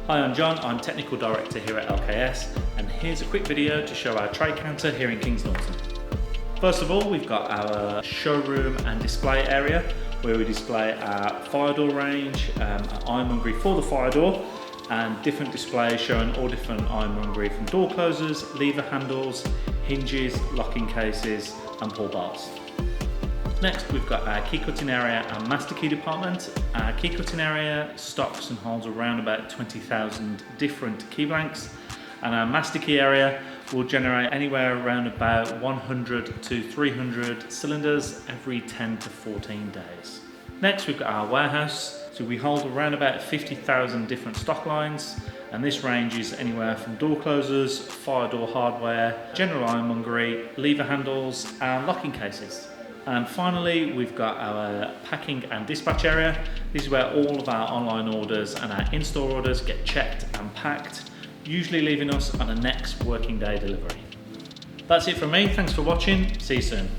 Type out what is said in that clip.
Hi, I'm John, I'm Technical Director here at LKS, and here's a quick video to show our trade counter here in Kings Norton. First of all, we've got our showroom and display area where we display our fire door range, ironmongery for the fire door, and different displays showing all different ironmongery from door closers, lever handles, hinges, locking cases, and pull bars. Next, we've got our key cutting area and master key department. Our key cutting area stocks and holds around about 20,000 different key blanks, and our master key area will generate anywhere around about 100 to 300 cylinders every 10 to 14 days. Next, we've got our warehouse. So we hold around about 50,000 different stock lines, and this ranges anywhere from door closers, fire door hardware, general ironmongery, lever handles, and locking cases. And finally, we've got our packing and dispatch area. This is where all of our online orders and our in-store orders get checked and packed, usually leaving us on a next working day delivery. That's it from me. Thanks for watching. See you soon.